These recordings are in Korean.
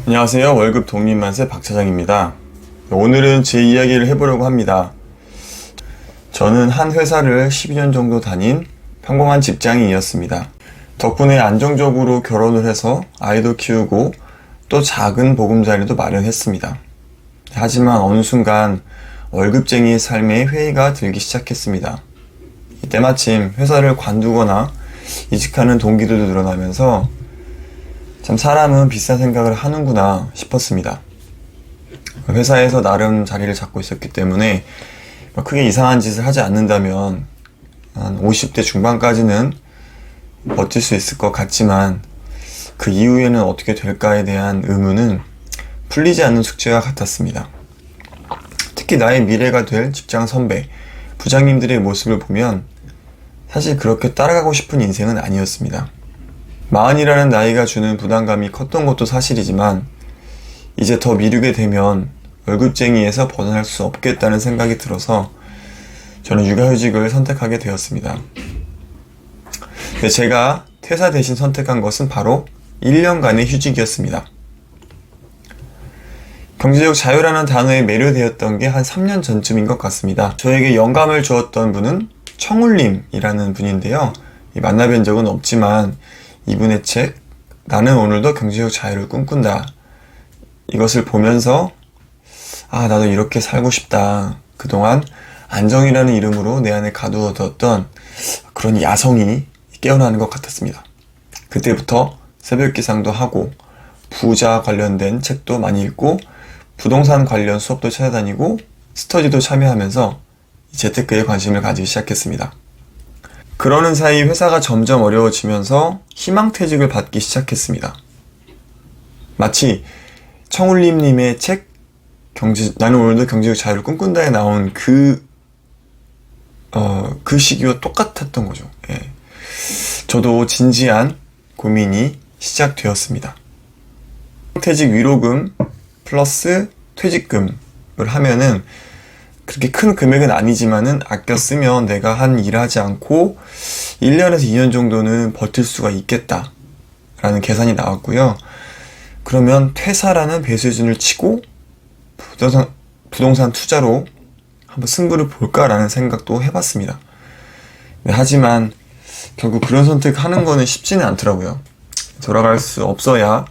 안녕하세요. 월급 독립만세 박차장입니다. 오늘은 제 이야기를 해보려고 합니다. 저는 한 회사를 12년 정도 다닌 평범한 직장인이었습니다. 덕분에 안정적으로 결혼을 해서 아이도 키우고 또 작은 보금자리도 마련했습니다. 하지만 어느 순간 월급쟁이의 삶에 회의가 들기 시작했습니다. 이때 마침 회사를 관두거나 이직하는 동기들도 늘어나면서 참 사람은 비싼 생각을 하는구나 싶었습니다. 회사에서 나름 자리를 잡고 있었기 때문에 크게 이상한 짓을 하지 않는다면 한 50대 중반까지는 버틸 수 있을 것 같지만 그 이후에는 어떻게 될까에 대한 의문은 풀리지 않는 숙제와 같았습니다. 특히 나의 미래가 될 직장 선배, 부장님들의 모습을 보면 사실 그렇게 따라가고 싶은 인생은 아니었습니다. 마흔이라는 나이가 주는 부담감이 컸던 것도 사실이지만 이제 더 미루게 되면 월급쟁이에서 벗어날 수 없겠다는 생각이 들어서 저는 육아휴직을 선택하게 되었습니다. 제가 퇴사 대신 선택한 것은 바로 1년간의 휴직이었습니다. 경제적 자유라는 단어에 매료되었던 게 한 3년 전쯤인 것 같습니다. 저에게 영감을 주었던 분은 청울님이라는 분인데요. 만나뵌 적은 없지만 이분의 책 나는 오늘도 경제적 자유를 꿈꾼다, 이것을 보면서 나도 이렇게 살고 싶다, 그동안 안정이라는 이름으로 내 안에 가두어뒀던 그런 야성이 깨어나는 것 같았습니다. 그때부터 새벽 기상도 하고 부자 관련된 책도 많이 읽고 부동산 관련 수업도 찾아다니고 스터디도 참여하면서 재테크에 관심을 가지기 시작했습니다. 그러는 사이 회사가 점점 어려워지면서 희망퇴직을 받기 시작했습니다. 마치 청울림님의 책 나는 오늘도 경제적 자유를 꿈꾼다에 나온 그 시기와 똑같았던 거죠. 예. 저도 진지한 고민이 시작되었습니다. 퇴직 위로금 플러스 퇴직금을 하면은 그렇게 큰 금액은 아니지만은 아껴 쓰면 내가 한 일하지 않고 1년에서 2년 정도는 버틸 수가 있겠다 라는 계산이 나왔고요. 그러면 퇴사라는 배수진을 치고 부동산 투자로 한번 승부를 볼까라는 생각도 해봤습니다. 하지만 결국 그런 선택하는 거는 쉽지는 않더라고요. 돌아갈 수 없어야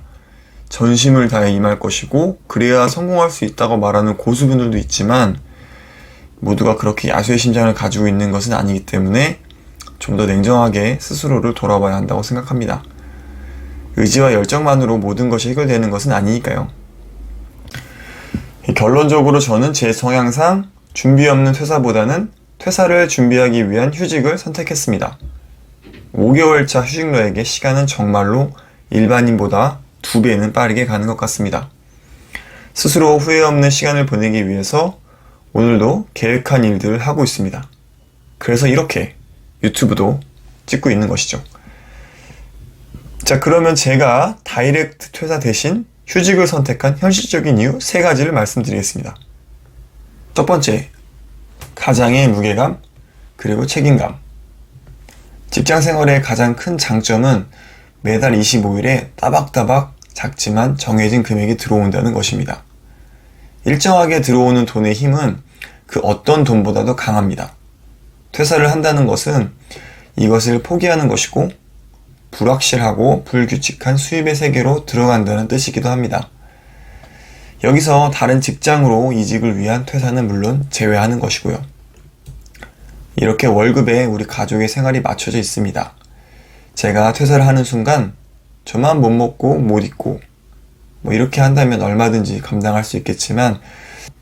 전심을 다해 임할 것이고 그래야 성공할 수 있다고 말하는 고수분들도 있지만 모두가 그렇게 야수의 심장을 가지고 있는 것은 아니기 때문에 좀 더 냉정하게 스스로를 돌아봐야 한다고 생각합니다. 의지와 열정만으로 모든 것이 해결되는 것은 아니니까요. 결론적으로 저는 제 성향상 준비 없는 퇴사보다는 퇴사를 준비하기 위한 휴직을 선택했습니다. 5개월차 휴직러에게 시간은 정말로 일반인보다 2배는 빠르게 가는 것 같습니다. 스스로 후회 없는 시간을 보내기 위해서 오늘도 계획한 일들을 하고 있습니다. 그래서 이렇게 유튜브도 찍고 있는 것이죠. 자, 그러면 제가 다이렉트 퇴사 대신 휴직을 선택한 현실적인 이유 3가지를 말씀드리겠습니다. 첫 번째, 가장의 무게감, 그리고 책임감. 직장 생활의 가장 큰 장점은 매달 25일에 따박따박 작지만 정해진 금액이 들어온다는 것입니다. 일정하게 들어오는 돈의 힘은 그 어떤 돈보다도 강합니다. 퇴사를 한다는 것은 이것을 포기하는 것이고 불확실하고 불규칙한 수입의 세계로 들어간다는 뜻이기도 합니다. 여기서 다른 직장으로 이직을 위한 퇴사는 물론 제외하는 것이고요. 이렇게 월급에 우리 가족의 생활이 맞춰져 있습니다. 제가 퇴사를 하는 순간 저만 못 먹고 못 입고 이렇게 한다면 얼마든지 감당할 수 있겠지만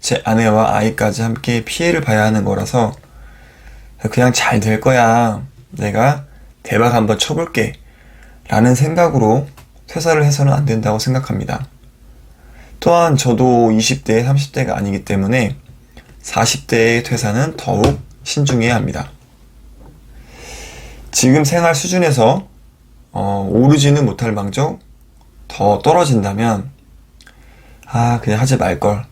제 아내와 아이까지 함께 피해를 봐야 하는 거라서 그냥 잘 될 거야, 내가 대박 한번 쳐볼게 라는 생각으로 퇴사를 해서는 안 된다고 생각합니다. 또한 저도 20대, 30대가 아니기 때문에 40대의 퇴사는 더욱 신중해야 합니다. 지금 생활 수준에서 오르지는 못할 망정 더 떨어진다면 그냥 하지 말걸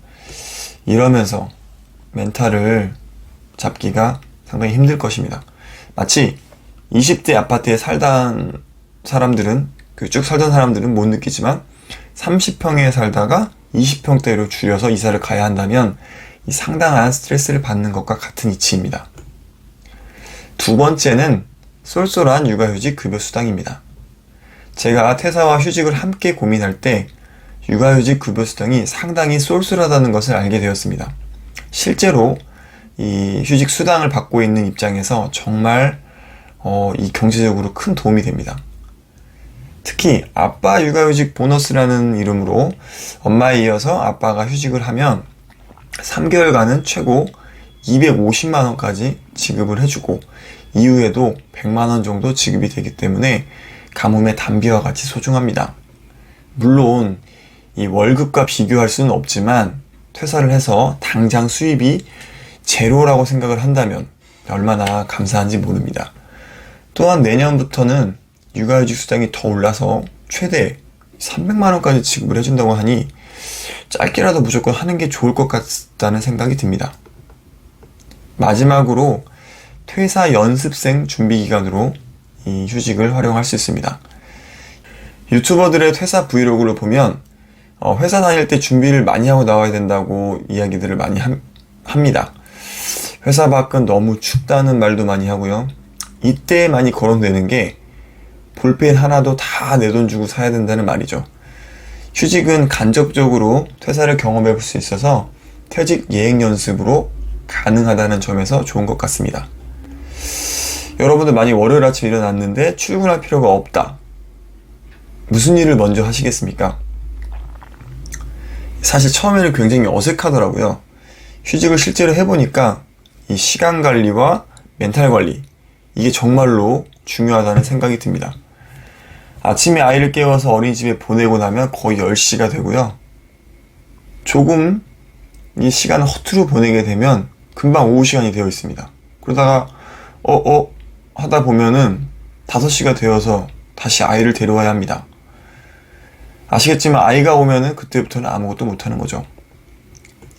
이러면서 멘탈을 잡기가 상당히 힘들 것입니다. 마치 20대 아파트에 살던 사람들은 못 느끼지만 30평에 살다가 20평대로 줄여서 이사를 가야 한다면 이 상당한 스트레스를 받는 것과 같은 이치입니다. 두 번째는 쏠쏠한 육아휴직 급여 수당입니다. 제가 퇴사와 휴직을 함께 고민할 때 육아휴직 급여 수당이 상당히 쏠쏠하다는 것을 알게 되었습니다. 실제로 이 휴직 수당을 받고 있는 입장에서 정말 이 경제적으로 큰 도움이 됩니다. 특히 아빠 육아휴직 보너스라는 이름으로 엄마에 이어서 아빠가 휴직을 하면 3개월간은 최고 250만 원까지 지급을 해주고 이후에도 100만 원 정도 지급이 되기 때문에 가뭄의 단비와 같이 소중합니다. 물론 이 월급과 비교할 수는 없지만 퇴사를 해서 당장 수입이 제로라고 생각을 한다면 얼마나 감사한지 모릅니다. 또한 내년부터는 육아휴직 수당이 더 올라서 최대 300만 원까지 지급을 해준다고 하니 짧게라도 무조건 하는 게 좋을 것 같다는 생각이 듭니다. 마지막으로 퇴사 연습생 준비 기간으로 이 휴직을 활용할 수 있습니다. 유튜버들의 퇴사 브이로그를 보면 회사 다닐 때 준비를 많이 하고 나와야 된다고 이야기들을 많이 합니다. 회사 밖은 너무 춥다는 말도 많이 하고요. 이때 많이 거론되는 게 볼펜 하나도 다 내 돈 주고 사야 된다는 말이죠. 휴직은 간접적으로 퇴사를 경험해 볼 수 있어서 퇴직 예행 연습으로 가능하다는 점에서 좋은 것 같습니다. 여러분들 많이 월요일 아침 일어났는데 출근할 필요가 없다. 무슨 일을 먼저 하시겠습니까? 사실 처음에는 굉장히 어색하더라고요. 휴직을 실제로 해보니까 이 시간 관리와 멘탈 관리, 이게 정말로 중요하다는 생각이 듭니다. 아침에 아이를 깨워서 어린이집에 보내고 나면 거의 10시가 되고요. 조금 이 시간을 허투루 보내게 되면 금방 오후 시간이 되어 있습니다. 그러다가 하다 보면은 5시가 되어서 다시 아이를 데려와야 합니다. 아시겠지만 아이가 오면은 그때부터는 아무것도 못하는 거죠.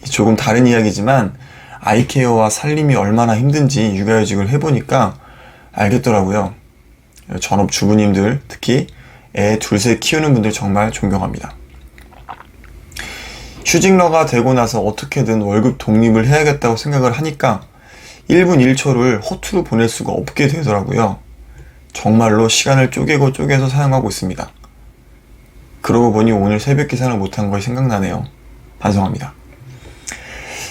조금 다른 이야기지만 아이 케어와 살림이 얼마나 힘든지 육아휴직을 해보니까 알겠더라고요. 전업 주부님들, 특히 애 둘셋 키우는 분들 정말 존경합니다. 휴직러가 되고 나서 어떻게든 월급 독립을 해야겠다고 생각을 하니까 1분 1초를 허투루 보낼 수가 없게 되더라고요. 정말로 시간을 쪼개서 사용하고 있습니다. 그러고 보니 오늘 새벽 기상을 못한 걸 생각나네요. 반성합니다.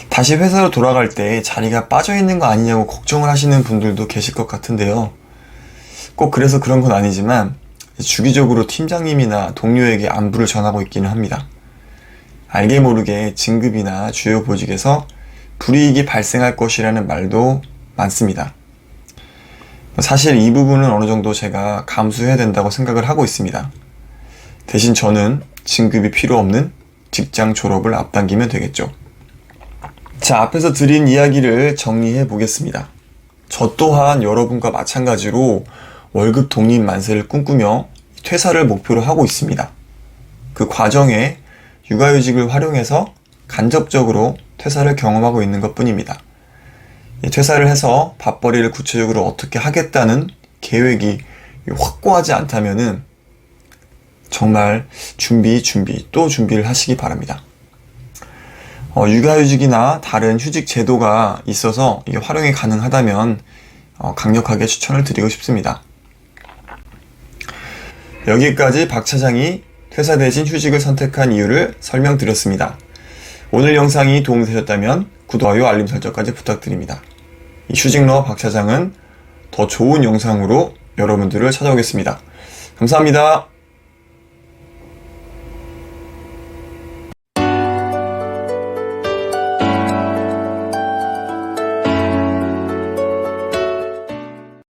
다시 회사로 돌아갈 때 자리가 빠져있는 거 아니냐고 걱정을 하시는 분들도 계실 것 같은데요. 꼭 그래서 그런 건 아니지만 주기적으로 팀장님이나 동료에게 안부를 전하고 있기는 합니다. 알게 모르게 진급이나 주요 보직에서 불이익이 발생할 것이라는 말도 많습니다. 사실 이 부분은 어느 정도 제가 감수해야 된다고 생각을 하고 있습니다. 대신 저는 진급이 필요 없는 직장 졸업을 앞당기면 되겠죠. 자, 앞에서 드린 이야기를 정리해 보겠습니다. 저 또한 여러분과 마찬가지로 월급 독립 만세를 꿈꾸며 퇴사를 목표로 하고 있습니다. 그 과정에 육아휴직을 활용해서 간접적으로 퇴사를 경험하고 있는 것 뿐입니다. 퇴사를 해서 밥벌이를 구체적으로 어떻게 하겠다는 계획이 확고하지 않다면은 정말 또 준비를 하시기 바랍니다. 육아휴직이나 다른 휴직 제도가 있어서 이게 활용이 가능하다면 강력하게 추천을 드리고 싶습니다. 여기까지 박 차장이 퇴사 대신 휴직을 선택한 이유를 설명드렸습니다. 오늘 영상이 도움되셨다면 구독과 알림 설정까지 부탁드립니다. 이 휴직러 박 차장은 더 좋은 영상으로 여러분들을 찾아오겠습니다. 감사합니다.